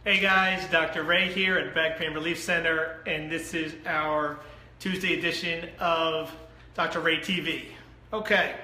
Hey guys, Dr. Ray here at Back Pain Relief Center, and this is our Tuesday edition of Dr. Ray TV. Okay,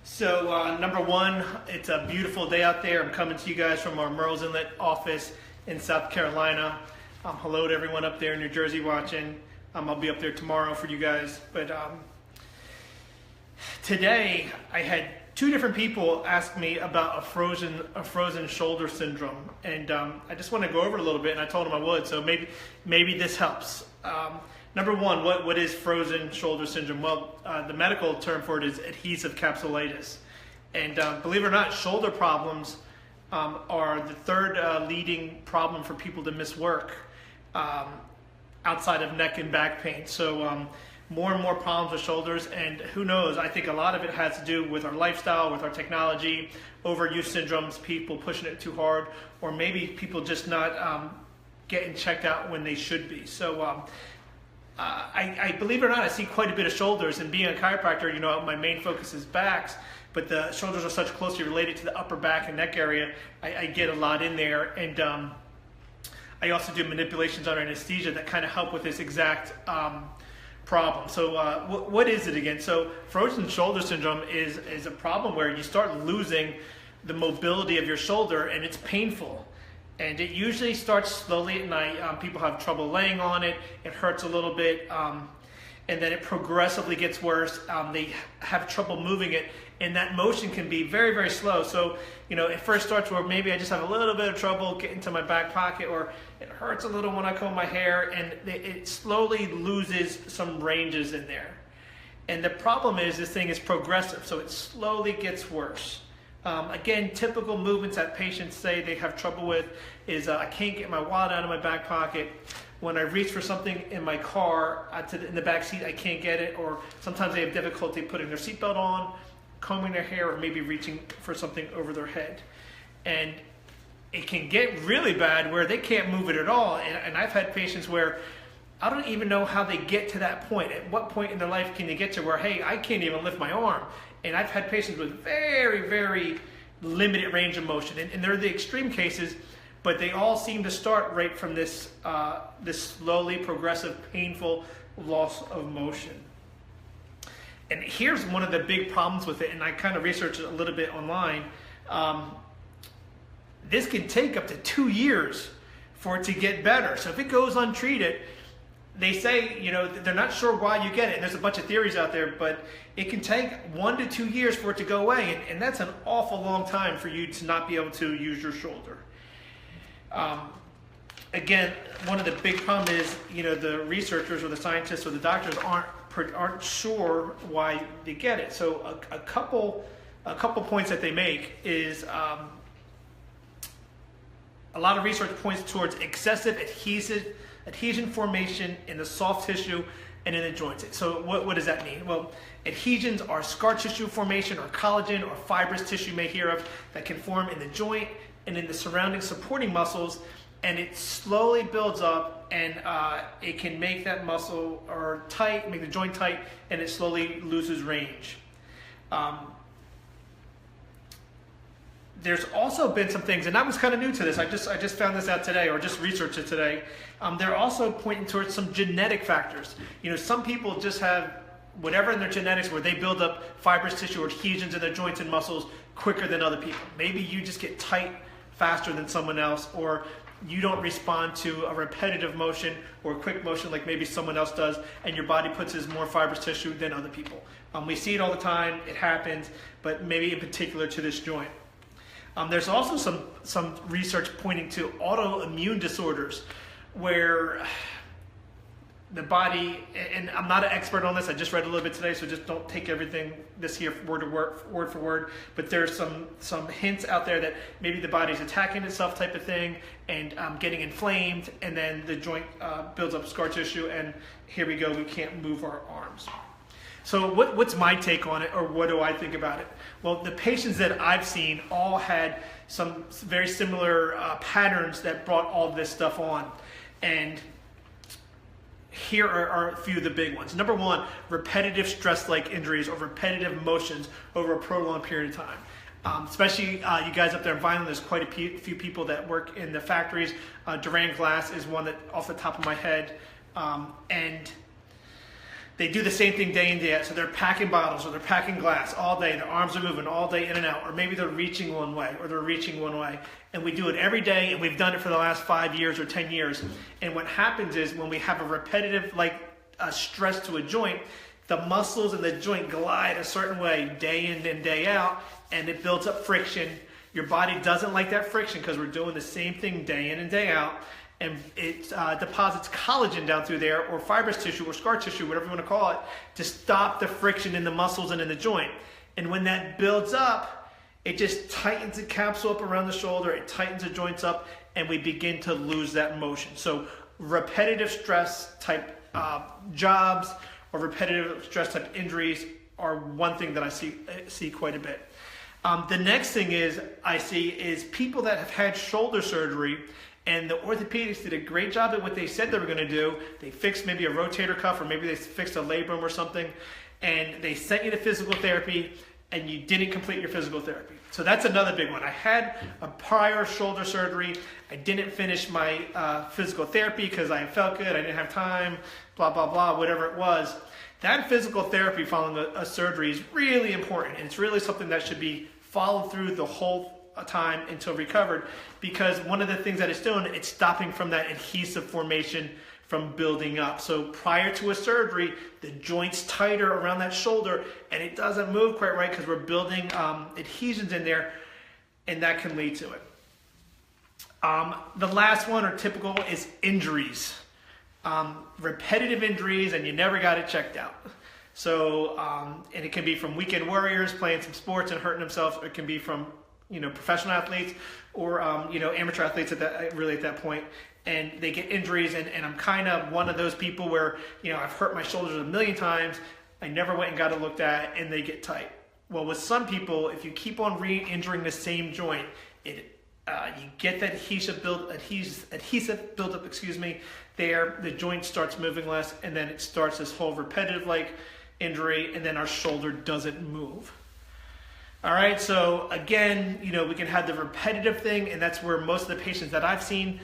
so number one, it's a beautiful day out there. I'm coming to you guys from our Myrtle Beach office in South Carolina. Hello to everyone up there in New Jersey watching. I'll be up there tomorrow for you guys. But today I had two different people ask me about a frozen shoulder syndrome, and I just want to go over it a little bit, and I told them I would, so maybe this helps. Number one, what is frozen shoulder syndrome? Well, the medical term for it is adhesive capsulitis, and believe it or not, shoulder problems are the third leading problem for people to miss work outside of neck and back pain. So more and more problems with shoulders, and who knows, I think a lot of it has to do with our lifestyle, with our technology, overuse syndromes, people pushing it too hard, or maybe people just not getting checked out when they should be. So I believe it or not, I see quite a bit of shoulders, and being a chiropractor, you know, my main focus is backs, but the shoulders are such closely related to the upper back and neck area, I get a lot in there, and I also do manipulations under anesthesia that kind of help with this exact problem. So what is it again? So frozen shoulder syndrome is a problem where you start losing the mobility of your shoulder, and it's painful. And it usually starts slowly at night. People have trouble laying on it. It hurts a little bit. And then it progressively gets worse. They have trouble moving it, and that motion can be very, very slow. So, you know, it first starts where maybe I just have a little bit of trouble getting to my back pocket, or it hurts a little when I comb my hair, and it slowly loses some ranges in there. And the problem is this thing is progressive, so it slowly gets worse. Again, typical movements that patients say they have trouble with is I can't get my wallet out of my back pocket. When I reach for something in my car, in the back seat, I can't get it, or sometimes they have difficulty putting their seatbelt on, combing their hair, or maybe reaching for something over their head. And it can get really bad where they can't move it at all. And I've had patients where I don't even know how they get to that point. At what point in their life can they get to where, hey, I can't even lift my arm? And I've had patients with very, very limited range of motion. And they're the extreme cases, but they all seem to start right from this, this slowly progressive, painful loss of motion. And here's one of the big problems with it, and I kind of researched it a little bit online. This can take up to 2 years for it to get better. So if it goes untreated, they say, you know, they're not sure why you get it, and there's a bunch of theories out there, but it can take 1 to 2 years for it to go away, and that's an awful long time for you to not be able to use your shoulder. Again, one of the big problems is, you know, the researchers or the scientists or the doctors aren't sure why they get it. So a couple points that they make is a lot of research points towards excessive adhesion formation in the soft tissue and in the joints. So what does that mean? Well, adhesions are scar tissue formation or collagen or fibrous tissue you may hear of that can form in the joint and in the surrounding supporting muscles, and it slowly builds up, and it can make that muscle or tight, make the joint tight, and it slowly loses range. There's also been some things, and I was kind of new to this. I just found this out today, or just researched it today. They're also pointing towards some genetic factors. You know, some people just have whatever in their genetics where they build up fibrous tissue or adhesions in their joints and muscles quicker than other people. Maybe you just get tight faster than someone else, or you don't respond to a repetitive motion or a quick motion like maybe someone else does, and your body puts in more fibrous tissue than other people. We see it all the time, it happens, but maybe in particular to this joint. There's also some research pointing to autoimmune disorders where the body, and I'm not an expert on this, I just read a little bit today, so just don't take everything this here word for word, but there's some hints out there that maybe the body's attacking itself type of thing, and getting inflamed, and then the joint builds up scar tissue, and here we go, we can't move our arms. So what's my take on it, or what do I think about it? Well, the patients that I've seen all had some very similar patterns that brought all this stuff on. And here are a few of the big ones. Number one, repetitive stress-like injuries or repetitive motions over a prolonged period of time. Especially you guys up there in Vineland, there's quite a few people that work in the factories. Duran Glass is one that off the top of my head. And they do the same thing day in, day out. So they're packing bottles or they're packing glass all day. Their arms are moving all day in and out. Or maybe they're reaching one way or they're reaching one way. And we do it every day, and we've done it for the last 5 years or 10 years. And what happens is when we have a repetitive stress to a joint, the muscles in the joint glide a certain way day in and day out, and it builds up friction. Your body doesn't like that friction because we're doing the same thing day in and day out. And it deposits collagen down through there, or fibrous tissue, or scar tissue, whatever you want to call it, to stop the friction in the muscles and in the joint. And when that builds up, it just tightens the capsule up around the shoulder, it tightens the joints up, and we begin to lose that motion. So repetitive stress type jobs or repetitive stress type injuries are one thing that I see quite a bit. The next thing I see is people that have had shoulder surgery, and the orthopedics did a great job at what they said they were going to do. They fixed maybe a rotator cuff, or maybe they fixed a labrum or something, and they sent you to physical therapy, and you didn't complete your physical therapy. So that's another big one. I had a prior shoulder surgery. I didn't finish my physical therapy because I felt good. I didn't have time, blah, blah, blah, whatever it was. That physical therapy following a surgery is really important. And it's really something that should be followed through the whole time until recovered, because one of the things that it's doing, it's stopping from that adhesive formation from building up. So prior to a surgery, the joint's tighter around that shoulder and it doesn't move quite right because we're building adhesions in there, and that can lead to it. The last one, or typical, is injuries. Repetitive injuries and you never got it checked out. So, and it can be from weekend warriors playing some sports and hurting themselves, or it can be from professional athletes or amateur athletes at that point. And they get injuries, and I'm kind of one of those people where, I've hurt my shoulders a million times, I never went and got it looked at, and they get tight. Well, with some people, if you keep on re-injuring the same joint, you get that adhesive buildup, there, the joint starts moving less, and then it starts this whole repetitive injury, and then our shoulder doesn't move. All right, so again, we can have the repetitive thing, and that's where most of the patients that I've seen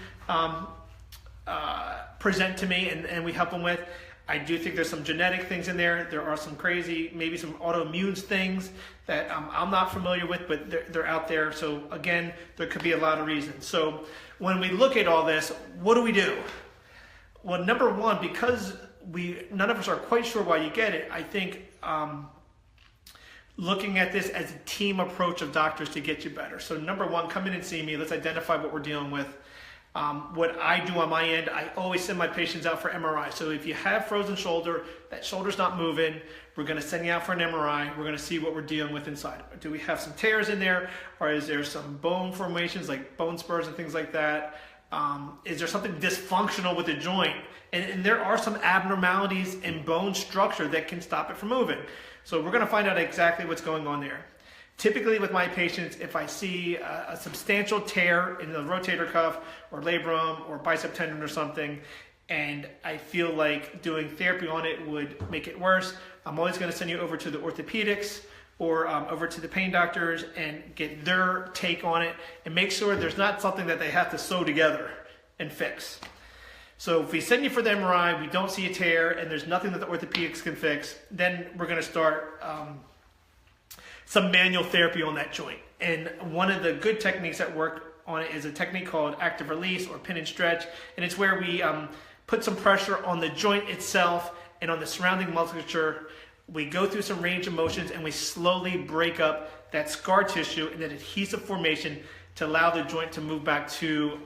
present to me, and we help them with. I do think there's some genetic things in there. There are some crazy, maybe some autoimmune things that I'm not familiar with, but they're out there. So again, there could be a lot of reasons. So when we look at all this, what do we do? Well, number one, because none of us are quite sure why you get it, I think looking at this as a team approach of doctors to get you better. So number one, come in and see me. Let's identify what we're dealing with. What I do on my end, I always send my patients out for MRI. So if you have frozen shoulder, that shoulder's not moving, we're going to send you out for an MRI. We're going to see what we're dealing with inside. Do we have some tears in there, or is there some bone formations like bone spurs and things like that? Is there something dysfunctional with the joint? And there are some abnormalities in bone structure that can stop it from moving. So we're going to find out exactly what's going on there. Typically with my patients, if I see a substantial tear in the rotator cuff or labrum or bicep tendon or something, and I feel like doing therapy on it would make it worse, I'm always going to send you over to the orthopedics or over to the pain doctors and get their take on it and make sure there's not something that they have to sew together and fix. So if we send you for the MRI, we don't see a tear, and there's nothing that the orthopedics can fix, then we're going to start some manual therapy on that joint. And one of the good techniques that work on it is a technique called active release or pin and stretch. And it's where we put some pressure on the joint itself and on the surrounding musculature. We go through some range of motions and we slowly break up that scar tissue and that adhesive formation to allow the joint to move back to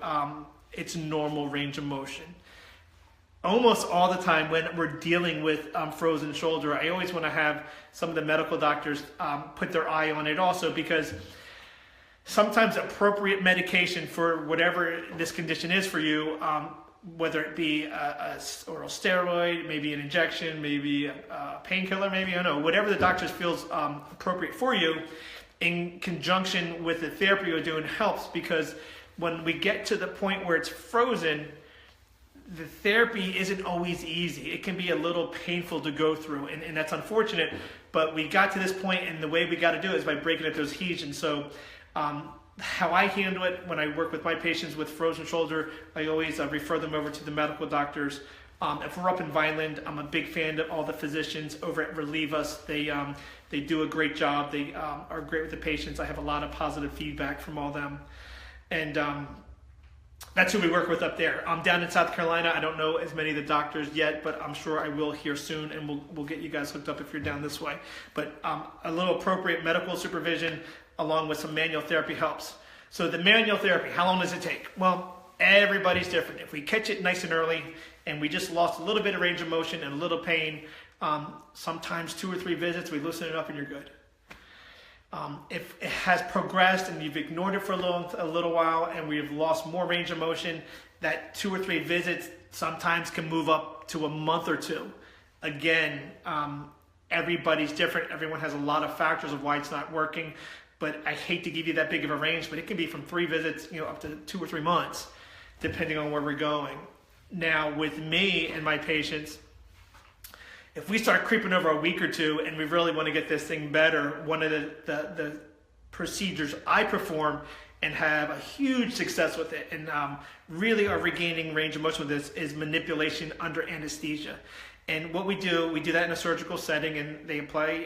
its normal range of motion. Almost all the time when we're dealing with frozen shoulder, I always want to have some of the medical doctors put their eye on it also, because sometimes appropriate medication for whatever this condition is for you, whether it be a oral steroid, maybe an injection, maybe a painkiller, maybe, I don't know, whatever the doctor feels appropriate for you, in conjunction with the therapy you're doing helps, because when we get to the point where it's frozen, the therapy isn't always easy. It can be a little painful to go through, and that's unfortunate, but we got to this point, and the way we got to do it is by breaking up those adhesions. So how I handle it when I work with my patients with frozen shoulder, I always refer them over to the medical doctors. If we're up in Vineland, I'm a big fan of all the physicians over at Relieve Us. They do a great job. They are great with the patients. I have a lot of positive feedback from all them. And that's who we work with up there. I'm down in South Carolina. I don't know as many of the doctors yet, but I'm sure I will here soon, and we'll get you guys hooked up if you're down this way. But a little appropriate medical supervision along with some manual therapy helps. So the manual therapy, how long does it take? Well, everybody's different. If we catch it nice and early and we just lost a little bit of range of motion and a little pain, sometimes 2 or 3 visits, we loosen it up and you're good. If it has progressed and you've ignored it for a little while and we've lost more range of motion, that 2 or 3 visits sometimes can move up to a month or 2. Again, everybody's different. Everyone has a lot of factors of why it's not working, but I hate to give you that big of a range, but it can be from 3 visits, up to 2 or 3 months, depending on where we're going. Now, with me and my patients, if we start creeping over a week or 2 and we really want to get this thing better, one of the procedures I perform and have a huge success with it and really are regaining range of motion with this is manipulation under anesthesia. And what we do that in a surgical setting, and they apply,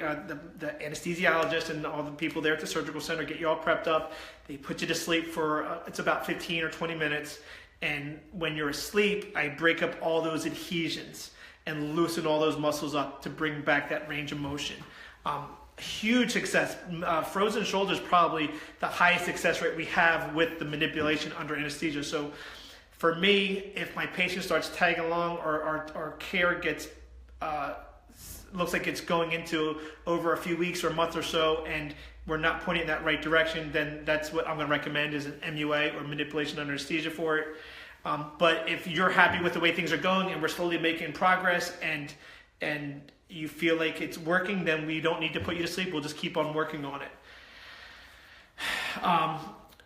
the anesthesiologist and all the people there at the surgical center get you all prepped up. They put you to sleep for, it's about 15 or 20 minutes. And when you're asleep, I break up all those adhesions and loosen all those muscles up to bring back that range of motion. Huge success. Frozen shoulder is probably the highest success rate we have with the manipulation under anesthesia. So for me, if my patient starts tagging along or our care gets, looks like it's going into over a few weeks or a month or so, and we're not pointing in that right direction, then that's what I'm going to recommend is an MUA or manipulation under anesthesia for it. But if you're happy with the way things are going and we're slowly making progress and you feel like it's working, then we don't need to put you to sleep. We'll just keep on working on it.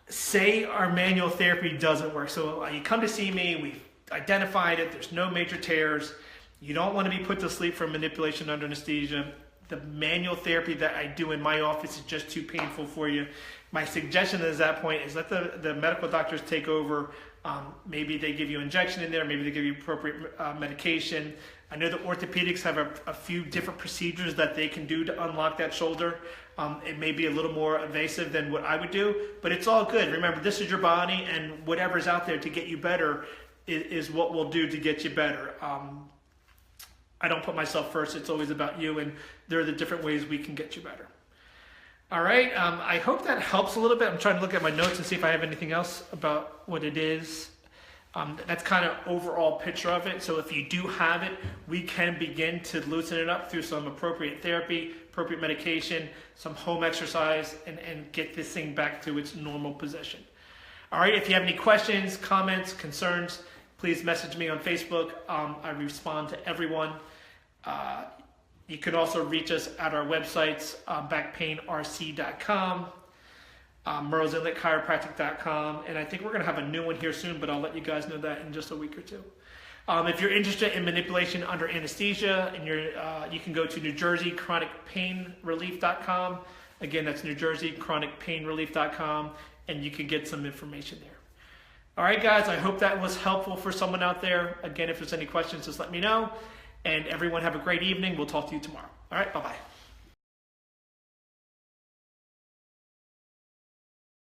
Say our manual therapy doesn't work. So you come to see me, we've identified it, there's no major tears. You don't want to be put to sleep from manipulation under anesthesia. The manual therapy that I do in my office is just too painful for you. My suggestion at that point is let the medical doctors take over. Maybe they give you injection in there, maybe they give you appropriate medication. I know the orthopedics have a few different procedures that they can do to unlock that shoulder. It may be a little more invasive than what I would do, but it's all good. Remember, this is your body, and whatever's out there to get you better is what we'll do to get you better. I don't put myself first. It's always about you, and there are the different ways we can get you better. All right, I hope that helps a little bit. I'm trying to look at my notes and see if I have anything else about what it is. That's kind of overall picture of it. So if you do have it, we can begin to loosen it up through some appropriate therapy, appropriate medication, some home exercise, and get this thing back to its normal position. All right, if you have any questions, comments, concerns, please message me on Facebook. I respond to everyone. You can also reach us at our websites, backpainrc.com, chiropractic.com, and I think we're going to have a new one here soon, but I'll let you guys know that in just a week or 2. If you're interested in manipulation under anesthesia, and you can go to New Jersey chronicpainrelief.com. Again, that's New Jersey chronicpainrelief.com, and you can get some information there. All right, guys, I hope that was helpful for someone out there. Again, if there's any questions, just let me know. And everyone have a great evening. We'll talk to you tomorrow. All right, bye-bye.